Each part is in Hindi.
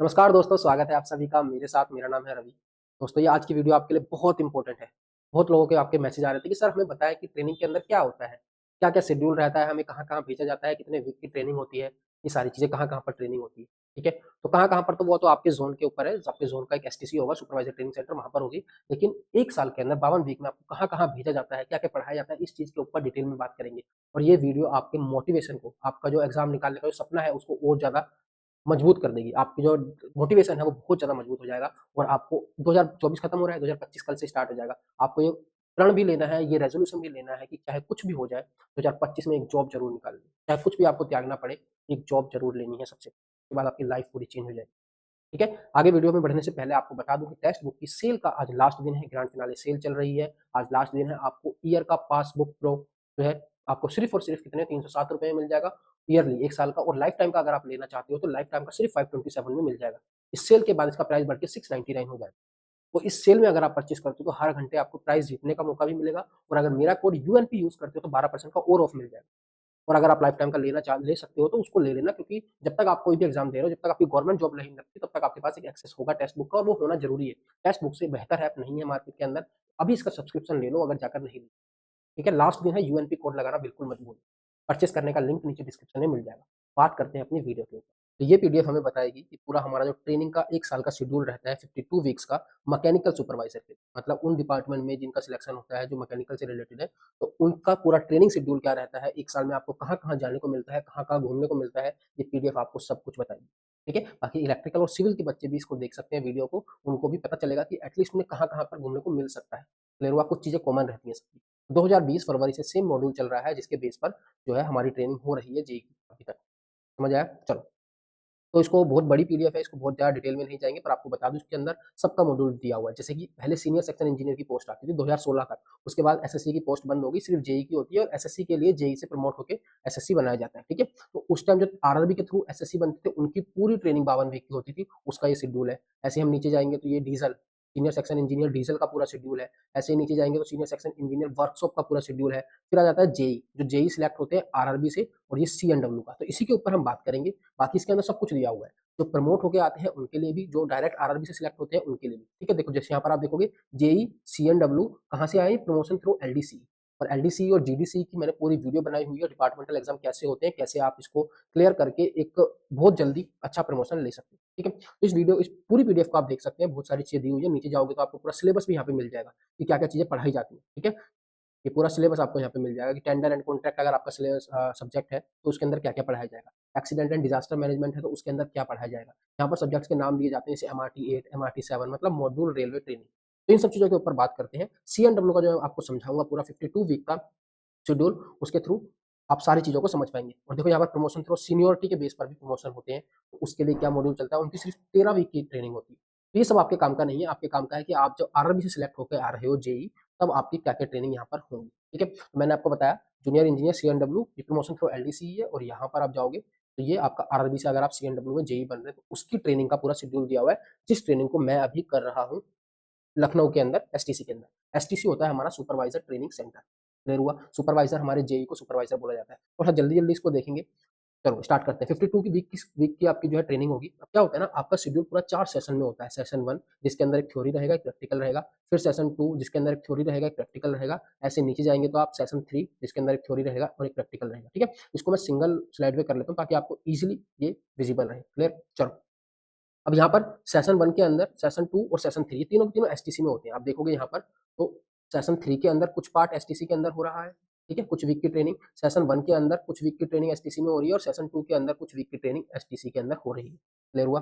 नमस्कार दोस्तों, स्वागत है आप सभी का मेरे साथ। मेरा नाम है रवि। दोस्तों, ये आज की वीडियो आपके लिए बहुत इंपॉर्टेंट है। बहुत लोगों के आपके मैसेज आ रहे थे कि सर हमें बताएँ कि ट्रेनिंग के अंदर क्या होता है? क्या-क्या शेड्यूल रहता है? हमें कहाँ-कहाँ भेजा जाता है? कितने वीक की ट्रेनिंग होती है? ये सारी चीज़ें कहाँ-कहाँ पर ट्रेनिंग होती है, ठीक है? तो कहाँ-कहाँ पर तो वो तो आपके ज़ोन के ऊपर है। आपके ज़ोन का एक एसटीसी होगा, सुपरवाइज़र ट्रेनिंग सेंटर, वहाँ पर होगी। लेकिन 1 साल के अंदर 52 वीक में आपको कहाँ-कहाँ भेजा जाता है? क्या-क्या पढ़ाया जाता है? इस चीज़ के ऊपर डिटेल में बात करेंगे। और ये वीडियो आपके मोटिवेशन को, आपका जो एग्ज़ाम निकालने का जो सपना है उसको और ज़्यादा मजबूत कर देगी। आपकी जो मोटिवेशन है वो बहुत ज़्यादा मजबूत हो जाएगा और आपको 2024 खत्म हो रहा है, 2025 कल से स्टार्ट हो जाएगा। आपको ये प्रण भी लेना है, ये रेज़ोल्यूशन भी लेना है कि चाहे कुछ भी हो जाए, 2025 में एक जॉब ज़रूर निकालनी है। चाहे कुछ भी आपको त्यागना पड़े, एक जॉब ज़रूर लेनी है सबसे। उसके बाद आपकी लाइफ़ पूरी चेंज हो जाएगी। ठीक है? आगे वीडियो में बढ़ने से पहले आपको बता दूँ कि टेक्स्ट बुक की सेल का आज लास्ट दिन है, ग्रैंड फिनाले सेल चल रही है। आज लास्ट दिन है, आपको ईयर का पासबुक प्रो जो है, आपको सिर्फ़ और सिर्फ़ कितने ₹307 में मिल जाएगा, ईयरली 1 साल का। और लाइफ़ टाइम का अगर आप लेना चाहते हो, तो लाइफ़ टाइम का सिर्फ़ 527 में मिल जाएगा। इस सेल के बाद इसका प्राइस बढ़ के 699 हो जाएगा। तो इस सेल में अगर आप परचेज़ करते हो, तो हर घंटे आपको प्राइस जीतने का मौका भी मिलेगा और अगर मेरा कोड यूएनपी यूज़ करते हो, तो 12% का और ऑफ मिल जाएगा। और अगर आप लाइफ टाइम का ले सकते हो तो उसको ले लेना, क्योंकि जब तक आप कोई भी एग्ज़ाम दे रहे हो, जब तक आपकी गवर्नमेंट जॉब नहीं लगती, तब तक आपके पास एक एक्सेस होगा टेक्स्ट बुक का और वो होना ज़रूरी है। टेक्स्ट बुक से बेहतर ऐप नहीं है मार्केट के अंदर। अभी इसका सब्सक्रिप्शन ले लो अगर जाकर नहीं ली। ठीक है? लास्ट दिन है, यूएनपी कोड लगाना बिल्कुल मत भूलना। परचेज़ करने का लिंक नीचे डिस्क्रिप्शन में मिल जाएगा। बात करते हैं अपनी वीडियो के ऊपर। तो ये पीडीएफ हमें बताएगी कि पूरा हमारा जो ट्रेनिंग का 1 साल का शेड्यूल रहता है 52 वीक्स का, मैकेनिकल सुपरवाइज़र के, मतलब उन डिपार्टमेंट में जिनका सिलेक्शन होता है जो मैकेनिकल से रिलेटेड है, तो उनका पूरा ट्रेनिंग शेड्यूल क्या रहता है, 1 साल में आपको कहाँ-कहाँ जाने को मिलता है, कहाँ-कहाँ घूमने को मिलता है, ये पीडीएफ आपको सब कुछ बताएगी। ठीक है? बाकी इलेक्ट्रिकल और सिविल के बच्चे भी इसको देख सकते हैं वीडियो को, उनको भी पता चलेगा कि एटलीस्ट उन्हें कहाँ-कहाँ पर घूमने को मिल सकता है। क्लियर हुआ? कुछ चीज़ें कॉमन रहती हैं सबकी। 2020 फरवरी से सेम मॉड्यूल चल रहा है, जिसके बेस पर जो है हमारी ट्रेनिंग हो रही है जेईई की अभी तक। समझ आया? चलो। तो इसको बहुत बड़ी पीडीएफ है, इसको बहुत ज़्यादा डिटेल में नहीं जाएँगे, पर आपको बता दूँ इसके अंदर सबका मॉड्यूल दिया हुआ है। जैसे कि पहले सीनियर सेक्शन इंजीनियर की पोस्ट आती थी 2016 तक, उसके बाद एसएससी की पोस्ट बंद हो गई, सिर्फ जेईई की होती है और एसएससी के लिए जेईई से प्रमोट होके एसएससी बनाया जाता है, ठीक है? तो उस टाइम जो आरआरबी के थ्रू एसएससी बनते थे, उनकी पूरी ट्रेनिंग 52 वीक की होती थी, उसका ये शेड्यूल है। ऐसे हम नीचे जाएँगे तो ये diesel, senior section engineer diesel का पूरा शेड्यूल है। ऐसे ही नीचे जाएँगे तो सीनियर सेक्शन इंजीनियर वर्कशॉप का पूरा शेड्यूल है। फिर आ जाता है जेईई, जो जेईई सिलेक्ट होते हैं आरआरबी से, और ये सीएनडब्ल्यू का। तो इसी के ऊपर हम बात करेंगे, बाकी इसके अंदर सब कुछ दिया हुआ है। जो प्रमोट होके आते हैं उनके लिए भी, जो डायरेक्ट आरआरबी से सिलेक्ट होते हैं उनके लिए भी। ठीक है? देखो जैसे यहाँ पर आप देखोगे, जेईई, सीएनडब्ल्यू कहाँ से आए? Promotion through LDC. और एलडीसी और जीडीसी की मैंने पूरी वीडियो बनाई हुई है, डिपार्टमेंटल एग्ज़ाम कैसे होते हैं, कैसे आप इसको क्लियर करके एक बहुत जल्दी अच्छा प्रमोशन ले सकते हैं। ठीक है? तो इस पूरी पीडीएफ को आप देख सकते हैं, बहुत सारी चीज़ें दी हुई है। नीचे जाओगे तो आपको पूरा सिलेबस भी यहाँ पे मिल जाएगा कि क्या-क्या चीज़ें पढ़ाई जाती हैं। ठीक है? ये पूरा सिलेबस आपको यहाँ पे मिल जाएगा कि टेंडर एंड कॉन्ट्रैक्ट अगर आपका सब्जेक्ट है, तो उसके अंदर क्या-क्या पढ़ाया जाएगा। एक्सीडेंट एंड डिज़ास्टर मैनेजमेंट है, तो उसके अंदर क्या पढ़ाया जाएगा। यहाँ पर सब्जेक्ट्स के नाम दिए जाते हैं, जैसे एमआरटी 8, एमआरटी 7, मतलब मॉड्यूल रेलवे ट्रेनिंग। तो इन सब चीज़ों के ऊपर बात करते हैं। सीएनडब्ल्यू का जो मैं आपको समझाऊँगा पूरा 52 वीक का शेड्यूल, उसके थ्रू आप सारी चीज़ों को समझ पाएँगे। और देखो यहाँ पर प्रमोशन थ्रू सीनियॉरिटी के बेस पर भी प्रमोशन होते हैं, तो उसके लिए क्या मॉड्यूल चलता है, उनकी सिर्फ 13 वीक की ट्रेनिंग होती है। तो ये सब आपके काम का नहीं है, आपके काम का है कि आप जब आरआरबी से सिलेक्ट होके आ रहे हो जेईई, तब आपकी क्या-क्या ट्रेनिंग यहाँ पर होंगी। ठीक है? तो मैंने आपको बताया जूनियर इंजीनियर सीएनडब्ल्यू, ये प्रमोशन थ्रू एलडीसी है, और यहाँ पर आप जाओगे तो ये आपका आरआरबी से अगर आप सीएनडब्ल्यू में जेईई बन रहे हैं, तो उसकी ट्रेनिंग का पूरा शेड्यूल दिया हुआ है, जिस ट्रेनिंग को मैं अभी कर रहा हूँ लखनऊ के अंदर एसटीसी के अंदर। एसटीसी होता है हमारा सुपरवाइज़र ट्रेनिंग सेंटर। क्लियर हुआ? सुपरवाइज़र, हमारे जेईई को सुपरवाइज़र बोला जाता है। और हाँ, जल्दी-जल्दी इसको देखेंगे। चलो स्टार्ट करते हैं। 52 की वीक की आपकी जो है ट्रेनिंग होगी। अब क्या होता है ना, आपका शेड्यूल पूरा 4 सेशन में होता है। सेशन 1 जिसके अंदर एक थ्योरी रहेगा, एक प्रैक्टिकल रहेगा। फिर सेशन 2 जिसके अंदर एक थ्योरी रहेगा, एक प्रैक्टिकल रहेगा। ऐसे नीचे जाएँगे तो आप सेशन 3 जिसके अंदर एक थ्योरी रहेगा और एक प्रैक्टिकल रहेगा। ठीक है? इसको मैं सिंगल स्लाइड में कर लेता हूँ ताकि आपको ईज़िली ये विज़िबल रहे। क्लियर? चलो। अब यहाँ पर सेशन 1 के अंदर सेशन 2 और सेशन 3 ये तीनों के तीनों एसटीसी में होते हैं। आप देखोगे यहाँ पर, तो सेशन 3 के अंदर कुछ पार्ट एसटीसी के अंदर हो रहा है, ठीक है? कुछ वीक की ट्रेनिंग। सेशन 1 के अंदर कुछ वीक की ट्रेनिंग एसटीसी में हो रही है और सेशन 2 के अंदर कुछ वीक की ट्रेनिंग एसटीसी के अंदर हो रही है। क्लियर हुआ?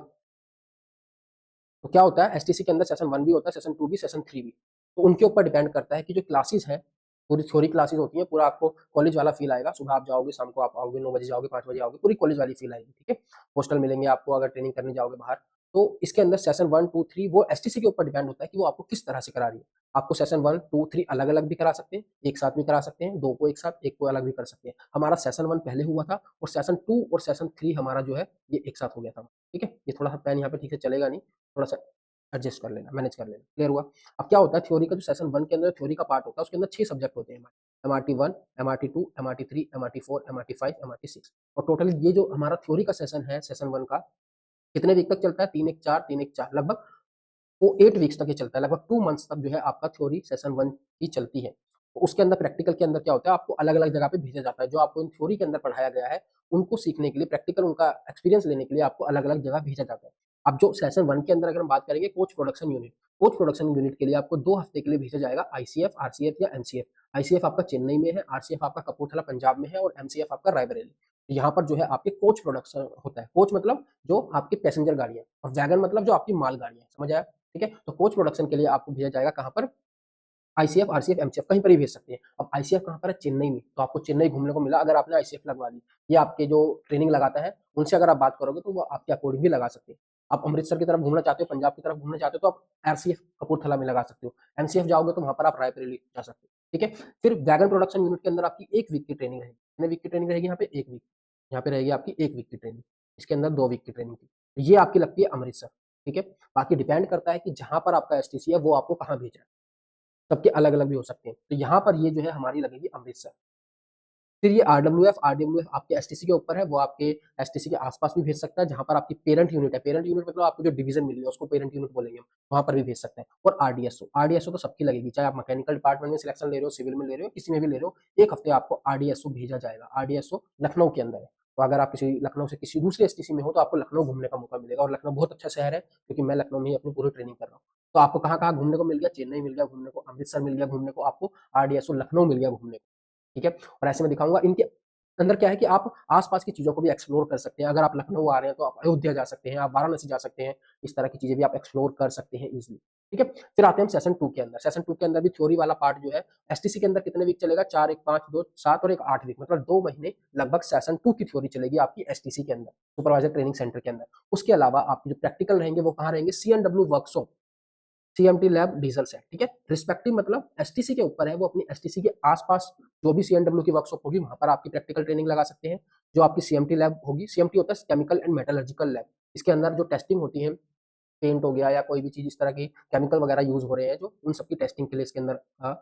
तो क्या होता है, एसटीसी के अंदर सेशन 1 भी होता है, सेशन 2 भी, सेशन 3 भी। तो उनके ऊपर डिपेंड करता है कि जो क्लासेस हैं, पूरी थ्योरी क्लासेस होती हैं, पूरा आपको कॉलेज वाला फ़ील आएगा। सुबह आप जाओगे, शाम को आप आओगे, 9 बजे जाओगे, 5 बजे आओगे, पूरी कॉलेज वाली फ़ील आएगी, ठीक है? हॉस्टल मिलेंगे आपको अगर ट्रेनिंग करने जाओगे बाहर। तो इसके अंदर सेशन 1, 2, 3 वो एसटीसी के ऊपर डिपेंड होता है कि वो आपको किस तरह से करा रही है। आपको सेशन 1, 2, 3 अलग-अलग भी करा सकते हैं, एक साथ भी करा सकते हैं, 2 को एक साथ, 1 को अलग भी कर सकते हैं। हमारा सेशन 1 पहले हुआ था और सेशन 2 और सेशन 3 हमारा जो है, ये एक साथ हो गया था, ठीक है? ये थोड़ा-सा पेन यहाँ पे ठीक से चलेगा नहीं, थोड़ा-सा एडजस्ट कर लेना, मैनेज कर लेना, क्लियर हुआ? अब क्या होता है, थ्योरी का जो सेशन 1 के अंदर थ्योरी का पार्ट होता है, उसके अंदर 6 सब्जेक्ट होते हैं हमारे। MRT 1, MRT 2, MRT 3, MRT 4, MRT 5, MRT 6, और टोटली ये जो हमारा थ्योरी का सेशन है, सेशन 1 का, कितने वीक तक चलता है? 3-1-4 लगभग वो 8 वीक्स तक ये चलता है, लगभग 2 मंथ्स तक जो है आपका थ्योरी सेशन 1 की चलती है। तो उसके अंदर प्रैक्टिकल के अंदर क्या होता है, आपको अलग-अलग जगह पे भेजा जाता है। जो आपको इन थ्योरी के अंदर पढ़ाया गया है, उनको सीखने के लिए, प्रैक्टिकल उनका एक्सपीरियंस लेने के लिए आपको अलग-अलग जगह भेजा जाता है। अब जो सेशन 1 के अंदर अगर हम बात करेंगे कोच प्रोडक्शन यूनिट के लिए आपको 2 हफ्ते के लिए भेजा जाएगा आईसीएफ, आरसीएफ या एमसीएफ। आईसीएफ आपका चेन्नई में है, आरसीएफ आपका कपूरथला पंजाब में है और एमसीएफ आपका रायबरेली। यहाँ पर जो है आपके कोच प्रोडक्शन होता है। कोच मतलब जो आपकी पैसेंजर गाड़ी है और वैगन मतलब जो आपकी माल गाड़ी है, समझ आया? ठीक है, तो कोच प्रोडक्शन के लिए आपको भेजा जाएगा कहाँ पर? आईसीएफ, आरसीएफ, एमसीएफ कहीं पर भी भेज सकते हैं। अब आईसीएफ कहाँ पर है? चेन्नई में, तो आपको चेन्नई घूमने को मिला अगर आपने आईसीएफ लगवा ली। ये आपके जो ट्रेनिंग लगाता है उनसे अगर आप बात करोगे तो वो आपके अकॉर्डिंग भी लगा सकते हैं। आप अमृतसर की तरफ घूमना चाहते हो, पंजाब की तरफ घूमना चाहते हो तो आप आरसीएफ कपूरथला में लगा सकते हो। एमसीएफ जाओगे तो वहाँ पर आप रायबरेली जा सकते हो। ठीक है, फिर वैगन प्रोडक्शन यूनिट के अंदर आपकी 1 वीक की ट्रेनिंग रहेगी। कितने वीक की ट्रेनिंग रहेगी यहाँ पे? 1 वीक। यहाँ पे रहेगी आपकी 1 वीक की ट्रेनिंग। इसके अंदर 2 वीक की ट्रेनिंग थी। ये आपकी लगती है अमृतसर। ठीक है, बाकी डिपेंड करता है कि जहाँ पर आपका एसटीसी है वो आपको कहाँ भेज रहा है। सबके अलग-अलग भी हो सकते हैं। तो यहाँ पर ये जो है हमारी लगेगी अमृतसर। फिर ये आरडब्ल्यूएफ आपके एसटीसी के ऊपर है, वो आपके एसटीसी के आस-पास भी भेज सकता है, जहाँ पर आपकी पेरेंट यूनिट है। पेरेंट यूनिट मतलब आपको जो डिवीज़न मिली है, उसको पेरेंट यूनिट बोलेंगे हम, वहाँ पर भी भेज सकते हैं। और आरडीएसओ तो सबकी लगेगी, चाहे आप मैकेनिकल डिपार्टमेंट में सिलेक्शन ले रहे हो, सिविल में ले रहे हो, किसी में भी ले रहे हो, 1 हफ्ते आपको आरडीएसओ भेजा जाएगा। आरडीएसओ लखनऊ के अंदर है। तो अगर आप किसी लखनऊ से किसी दूसरे एसटीसी में हो, तो आपको लखनऊ घूमने का मौका मिलेगा और लखनऊ बहुत अच्छा शहर है, क्योंकि मैं लखनऊ में ही अपनी पूरी ट्रेनिंग कर रहा हूँ। तो आपको कहाँ-कहाँ घूमने को मिल गया? चेन्नई मिल गया घूमने को, अमृतसर मिल गया घूमने को, आपको आरडीएसओ लखनऊ मिल गया घूमने को। ठीक है, और ऐसे मैं दिखाऊंगा इनके अंदर क्या है कि आप आस-पास की चीज़ों को भी एक्सप्लोर कर सकते हैं। अगर आप लखनऊ आ रहे हैं तो आप अयोध्या जा सकते हैं, आप वाराणसी जा सकते हैं, इस तरह की चीज़ें भी आप एक्सप्लोर कर सकते हैं ईज़िली। ठीक है, फिर आते हैं हम सेशन 2 के अंदर। सेशन 2 के अंदर भी थ्योरी वाला पार्ट जो है एसटीसी के अंदर कितने वीक चलेगा? 4, 1, 5, 2, 7 और 1 8 वीक, मतलब 2 महीने लगभग सेशन 2 की थ्योरी चलेगी आपकी एसटीसी के अंदर, सुपरवाइजर ट्रेनिंग सेंटर के अंदर। उसके अलावा आपके जो प्रैक्टिकल रहेंगे वो कहाँ रहेंगे? CNW workshop, CMT lab, diesel set. ठीक है, रिस्पेक्टिव मतलब एसटीसी के ऊपर है, वो अपनी एसटीसी के आसपास जो भी सीएनडब्ल्यू की वर्कशॉप होगी वहां पर आपकी प्रैक्टिकल ट्रेनिंग लगा सकते हैं। जो आपकी सीएमटी लैब होगी, सीएमटी होता है केमिकल एंड मेटलर्जिकल लैब, इसके अंदर जो टेस्टिंग होती है, पेंट हो गया या कोई भी चीज इस तरह की केमिकल वगैरह यूज हो रहे हैं, जो उन सबकी टेस्टिंग के लिए इसके अंदर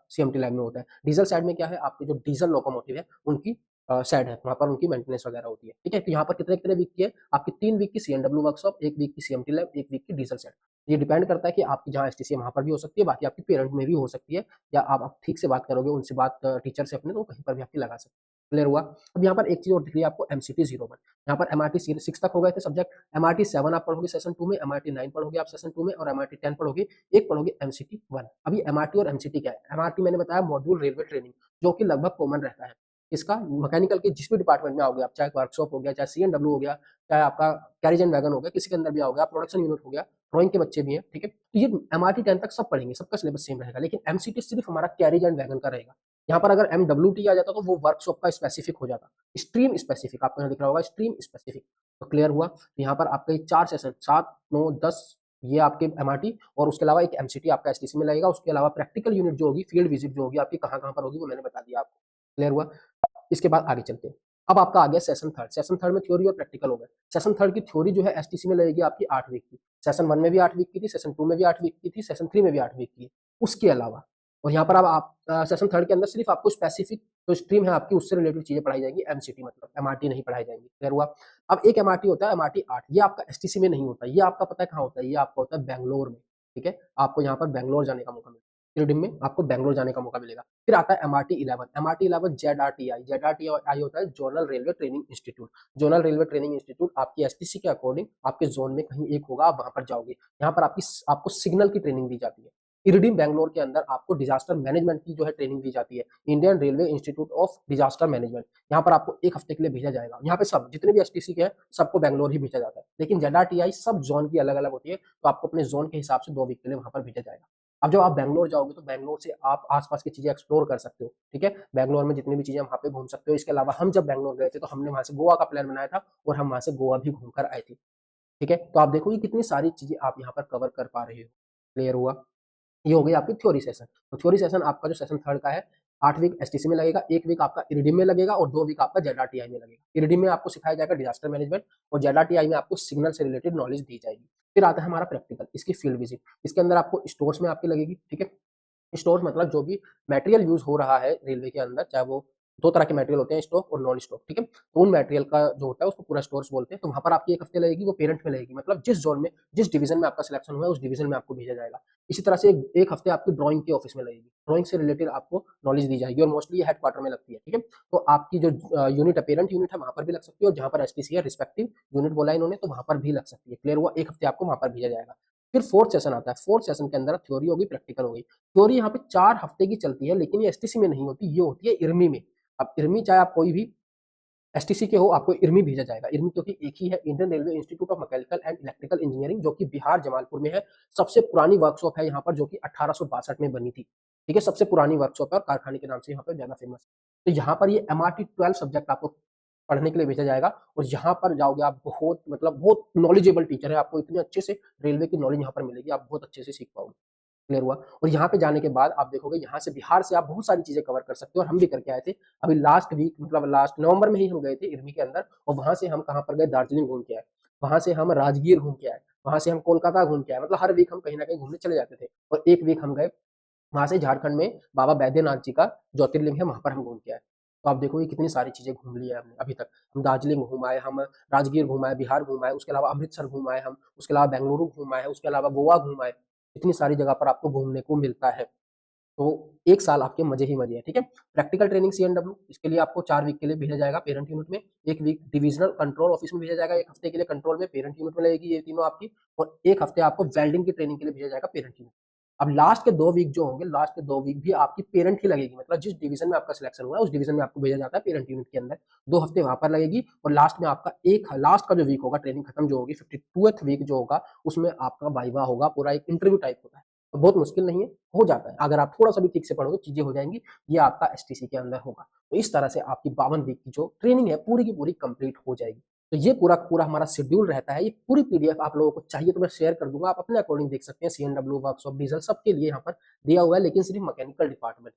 सीएमटी लैब में होता है। डीजल साइड में क्या है, आपके जो डीजल लोकोमोटिव है उनकी साइड है, वहां पर उनकी मेंटेनेंस वगैरह होती है। ठीक है, तो यहाँ पर कितने कितने वीक की है आपकी? 3 वीक की सीएनडब्ल्यू वर्कशॉप, 1 वीक की सीएमटी लैब, 1 वीक की डीजल साइड। ये डिपेंड करता है कि आपकी जहाँ एसटीसी है वहां पर भी हो सकती है, बाकी आपकी पेरेंट में भी हो सकती है, या आप ठीक से बात करोगे उनसे, बात टीचर से अपने, तो कहीं पर भी आपकी लगा सकते हैं। क्लियर हुआ? अब यहाँ पर एक चीज और दिख रही है आपको, एमसीटी 01। यहाँ पर एमआरटी 6 तक हो गए थे सब्जेक्ट, एमआरटी 7 आप पढ़ोगे सेशन 2 में, एमआरटी 9 पढ़ोगे आप सेशन 2 में, और एमआरटी 10 पढ़ोगे, एक पढ़ोगे एमसीटी 1। अब ये एमआरटी और एमसीटी क्या है? एमआरटी मैंने बताया मॉड्यूल रेलवे ट्रेनिंग, जो कि लगभग कॉमन रहता है। इसका मैकेनिकल के जिस भी डिपार्टमेंट में आओगे आप, चाहे वर्कशॉप हो गया, चाहे सीएनडब्ल्यू हो गया, चाहे आपका कैरेज एंड वैगन हो गया, किसी के अंदर भी आओगे आप, प्रोडक्शन यूनिट हो गया, ड्राइंग के बच्चे भी हैं। ठीक है, तो ये एमआरटी 10 तक सब पढ़ेंगे, सबका सिलेबस सेम रहेगा, लेकिन एमसीटी सिर्फ हमारा कैरेज एंड वैगन का रहेगा। यहाँ पर अगर एमडब्ल्यूटी आ जाता तो वो वर्कशॉप का स्पेसिफिक हो जाता, स्ट्रीम स्पेसिफिक, आपको यहाँ दिख रहा होगा स्ट्रीम स्पेसिफिक। तो क्लियर हुआ? तो यहाँ पर आपके 4 सेशन 7, 9, 10 ये आपके एमआरटी, और उसके अलावा एक एमसीटी आपका एसटीसी में लगेगा। उसके अलावा प्रैक्टिकल यूनिट जो होगी, फील्ड विजिट जो होगी आपकी कहाँ-कहाँ पर होगी, वो मैंने बता दिया आपको। क्लियर हुआ? इसके बाद आगे चलते हैं। अब आपका आ गया सेशन 3। सेशन 3 में थ्योरी और प्रैक्टिकल हो गए। सेशन 3 की थ्योरी जो है एसटीसी में लगेगी आपकी 8 वीक की। सेशन 1 में भी 8 वीक की थी, सेशन 2 में भी 8 वीक की थी, सेशन 3 में भी 8 वीक की है। उसके अलावा, और यहाँ पर अब आप सेशन 3 के अंदर सिर्फ आपको स्पेसिफिक जो स्ट्रीम है आपकी, उससे रिलेटेड चीजें पढ़ाई जाएंगी, एमसीटी मतलब, एमआरटी नहीं पढ़ाई जाएंगी। क्लियर हुआ? अब एक एमआरटी होता है, एमआरटी 8, ये आपका एसटीसी में नहीं होता, ये आपका पता है कहाँ होता है? ये आपका होता है बैंगलोर में। ठीक है, आपको यहाँ पर बैंगलोर जाने का मौका मिलेगा, त्रिडिम में आपको बैंगलोर जाने का मौका मिलेगा। फिर आता है एमआरटी 11। एमआरटी 11 जेडआरटीआई, जेडआरटीआई होता है zonal railway training institute. Zonal railway training institute आपकी एसटीसी के अकॉर्डिंग आपके जोन में कहीं एक होगा, आप वहां पर जाओगे। यहाँ पर आपको सिग्नल की ट्रेनिंग दी जाती है। इरिडिम बैंगलोर के अंदर आपको डिजास्टर मैनेजमेंट की जो है ट्रेनिंग दी जाती है, Indian railway institute of disaster management. यहाँ पर आपको 1 हफ्ते के लिए भेजा जाएगा। यहाँ पे सब जितने भी एसटीसी के हैं सबको बैंगलोर ही भेजा जाता है, लेकिन जेडआरटीआई सब जोन की अलग अलग होती है, तो आपको अपने जोन के हिसाब से 2 वीक के लिए वहां पर भेजा जाएगा। अब जब आप बैंगलोर जाओगे तो बैंगलोर से आप आसपास की चीजें एक्सप्लोर कर सकते हो। ठीक है, बैंगलोर में जितनी भी चीजें वहां पे घूम सकते हो। इसके अलावा हम जब बैंगलोर गए थे तो हमने वहां से गोवा का प्लान बनाया था, और हम वहां से गोवा भी घूमकर आए थे। ठीक है, तो आप देखो ये कितनी सारी चीजें आप यहाँ पर कवर कर पा रहे हो। क्लियर हुआ? ये हो गई आपकी थ्योरी सेशन। तो थ्योरी सेशन आपका जो सेशन 3 का है, 8 वीक एसटीसी में लगेगा, 1 वीक आपका इरिडिम में लगेगा, और 2 वीक आपका जेडआरटीआई में लगेगा। इरिडिम में आपको सिखाया जाएगा डिजास्टर मैनेजमेंट, और जेडआरटीआई में आपको सिग्नल से रिलेटेड नॉलेज दी जाएगी। फिर आता है हमारा प्रैक्टिकल, इसकी फील्ड विजिट। इसके अंदर आपको स्टोर्स में आपकी लगेगी। ठीक है, स्टोर्स मतलब जो भी मटेरियल यूज हो रहा है रेलवे के अंदर, चाहे वो दो तरह के मटेरियल होते हैं, स्टॉक और नॉन स्टॉक, ठीक है। तो उन मटेरियल का जो होता है उसको पूरा स्टोर्स बोलते हैं। तो वहाँ पर आपकी 1 हफ्ते लगेगी, वो पेरेंट में लगेगी, मतलब जिस जोन में, जिस डिवीजन में आपका सिलेक्शन हुआ है उस डिवीजन में आपको भेजा जाएगा। इसी तरह से एक हफ्ते आपकी ड्राइंग के ऑफिस में लगेगी, ड्राइंग से रिलेटेड आपको नॉलेज दी जाएगी और मोस्टली ये हेडक्वार्टर में लगती है, ठीक है। तो आपकी जो यूनिट है, पेरेंट यूनिट है, वहाँ पर भी लग सकती है, और जहाँ पर एसटीसी है, रिस्पेक्टिव यूनिट बोला इन्होंने, तो वहाँ पर भी लग सकती है। क्लियर हुआ? 1 हफ्ते आपको वहाँ पर भेजा जाएगा। फिर फोर्थ सेशन आता है। फोर्थ सेशन के अंदर थ्योरी होगी, प्रैक्टिकल होगी। थ्योरी यहाँ पे 4 हफ्ते की चलती है, लेकिन ये एसटीसी में नहीं होती, ये होती है इरमी में। अब इरमी चाहे आप कोई भी एसटीसी के हो, आपको इरमी भेजा जाएगा। इरमी क्योंकि एक ही है, Indian railway institute of mechanical and electrical engineering, जो कि बिहार जमालपुर में है। सबसे पुरानी वर्कशॉप है यहाँ पर, जो कि 1862 में बनी थी, ठीक है। सबसे पुरानी वर्कशॉप है और कारखाने के नाम से यहाँ पर ज्यादा फेमस है। तो यहाँ पर ये एमआरटी 12 सब्जेक्ट आपको पढ़ने के लिए भेजा जाएगा, और यहाँ पर जाओगे आप, बहुत मतलब बहुत नॉलेजेबल टीचर है, आपको इतने अच्छे से रेलवे की नॉलेज यहाँ पर मिलेगी, आप बहुत अच्छे से सीख पाओगे। क्लियर हुआ? और यहाँ पे जाने के बाद आप देखोगे, यहाँ से बिहार से आप बहुत सारी चीजें कवर कर सकते हो, और हम भी करके आए थे अभी लास्ट वीक, मतलब लास्ट नवंबर में ही हम गए थे इरमी के अंदर। और वहां से हम कहाँ पर गए? दार्जिलिंग घूम के आए, वहां से हम राजगीर घूम के आए, वहां से हम कोलकाता घूम के आए। मतलब हर वीक हम कहीं ना कहीं घूमने चले जाते थे। और एक वीक हम गए वहां से झारखंड में बाबा बैद्यनाथ जी का ज्योतिर्लिंग है, वहां पर हम घूम के आए। तो आप देखो ये कितनी सारी चीजें घूम ली है हमने अभी तक। हम दार्जिलिंग घुमाए, हम राजगीर घुमाए, बिहार घुमाए, उसके अलावा अमृतसर घुमाए हम, उसके अलावा बेंगलुरु घुमाए, उसके अलावा गोवा घुमाए। इतनी सारी जगह पर आपको घूमने को मिलता है। तो 1 साल आपके मजे ही मजे हैं, ठीक है। प्रैक्टिकल ट्रेनिंग सीएनडब्ल्यू, इसके लिए आपको 4 वीक के लिए भेजा जाएगा पेरेंट यूनिट में, 1 वीक डिविजनल कंट्रोल ऑफिस में भेजा जाएगा, 1 हफ्ते के लिए कंट्रोल में, पेरेंट यूनिट में लगेगी ये तीनों आपकी। और 1 हफ्ते आपको वेल्डिंग की ट्रेनिंग के लिए भेजा जाएगा पेरेंट यूनिट। अब लास्ट के 2 वीक जो होंगे, लास्ट के 2 वीक भी आपकी पेरेंट ही लगेगी, मतलब जिस डिवीजन में आपका सिलेक्शन हुआ है उस डिवीजन में आपको भेजा जाता है पेरेंट यूनिट के अंदर। 2 हफ्ते वहां पर लगेगी, और लास्ट में आपका एक लास्ट का जो वीक होगा, ट्रेनिंग खत्म जो होगी, 52th वीक जो होगा, उसमें आपका वाइवा होगा, पूरा एक इंटरव्यू टाइप होता है। तो बहुत मुश्किल नहीं है, हो जाता है, अगर आप थोड़ा सा भी ठीक से पढ़ोगे चीजें हो जाएंगी। ये आपका एसटीसी के अंदर होगा। तो इस तरह से आपकी 52 वीक की जो ट्रेनिंग है पूरी की पूरी कंप्लीट हो जाएगी। तो ये पूरा पूरा हमारा शेड्यूल रहता है। ये पूरी पीडीएफ आप लोगों को चाहिए तो मैं शेयर कर दूंगा, आप अपने अकॉर्डिंग देख सकते हैं। सीएनडब्ल्यू, वर्कशॉप, डीजल, सबके लिए यहाँ पर दिया हुआ है, लेकिन सिर्फ मैकेनिकल डिपार्टमेंट,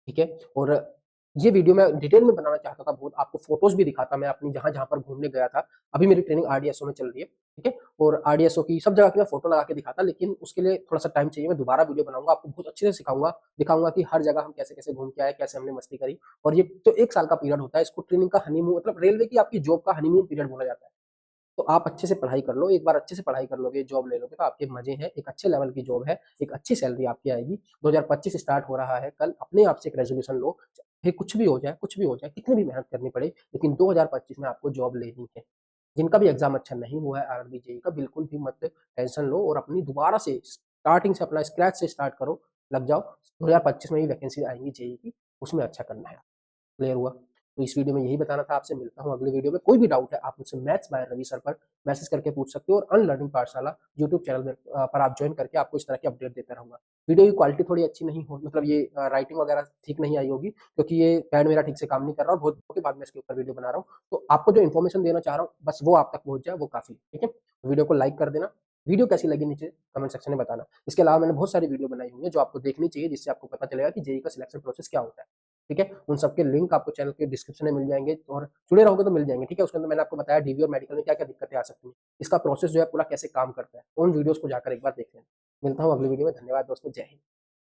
ठीक है। और ये वीडियो मैं डिटेल में बनाना चाहता था बहुत, आपको फोटोज भी दिखाता मैं अपनी जहां जहां पर घूमने गया था। अभी मेरी ट्रेनिंग आरडीएसओ में चल रही है, ठीक है। और आरडीएसओ की सब जगह की मैं फोटो लगा के दिखाता, लेकिन उसके लिए थोड़ा सा टाइम चाहिए। मैं दोबारा वीडियो बनाऊंगा, आपको बहुत अच्छे से सिखाऊंगा, दिखाऊंगा कि हर जगह हम कैसे कैसे घूम के आए, कैसे हमने मस्ती करी। और ये तो 1 साल का पीरियड होता है, इसको ट्रेनिंग का हनीमून, मतलब रेलवे की आपकी जॉब का हनीमून पीरियड बोला जाता है। तो आप अच्छे से पढ़ाई कर लो, एक बार अच्छे से पढ़ाई कर लोगे, जॉब ले लोगे, तो आपके मजे हैं। एक अच्छे लेवल की जॉब है, एक अच्छी सैलरी आपकी आएगी। 2025 स्टार्ट हो रहा है, कल अपने आप से एक रेजोल्यूशन लो, फिर कुछ भी हो जाए, कुछ भी हो जाए, कितनी भी मेहनत करनी पड़े, लेकिन 2025 में आपको जॉब लेनी है। जिनका भी एग्जाम अच्छा नहीं हुआ है आरआरबी जेई का, बिल्कुल भी मत टेंशन लो, और अपनी दोबारा से स्टार्टिंग से अपना स्क्रैच से स्टार्ट करो, लग जाओ। 2025 में ही वैकेंसी आएंगी जेई की, उसमें अच्छा करना है। क्लियर हुआ? तो इस वीडियो में यही बताना था आपसे। मिलता हूँ अगले वीडियो में। कोई भी डाउट है आप मुझसे मैथ्स बाय रवि सर पर मैसेज करके पूछ सकते हो, और अनलर्निंग पाठशाला यूट्यूब चैनल में पर आप ज्वाइन करके आपको इस तरह की अपडेट देता रहूंगा। वीडियो की क्वालिटी थोड़ी अच्छी नहीं हो, मतलब ये राइटिंग वगैरह ठीक नहीं आई होगी, क्योंकि ये पैड मेरा ठीक से काम नहीं कर रहा, और बहुत दिनों के बाद मैं इसके ऊपर वीडियो बना रहा हूँ। तो आपको जो इन्फॉर्मेशन देना चाह रहा हूँ, बस वो आप तक पहुंच जाए, वो काफी है, ठीक है। वीडियो को लाइक कर देना, वीडियो कैसी लगी नीचे कमेंट सेक्शन में बताना। इसके अलावा मैंने बहुत सारी वीडियो बनाई हुई है जो आपको देखनी चाहिए, जिससे आपको पता चलेगा कि जेई का सिलेक्शन प्रोसेस क्या होता है, ठीक है। उन सबके लिंक आपको चैनल के डिस्क्रिप्शन में मिल जाएंगे, और जुड़े रहोगे तो मिल जाएंगे, ठीक है। उसके अंदर मैंने आपको बताया डीवी और मेडिकल में क्या क्या दिक्कतें आ सकती हैं, इसका प्रोसेस जो है पूरा कैसे काम करता है, उन वीडियोस को जाकर एक बार देख लेना। मिलता हूँ अगली वीडियो में। धन्यवाद दोस्तों, जय हिंद।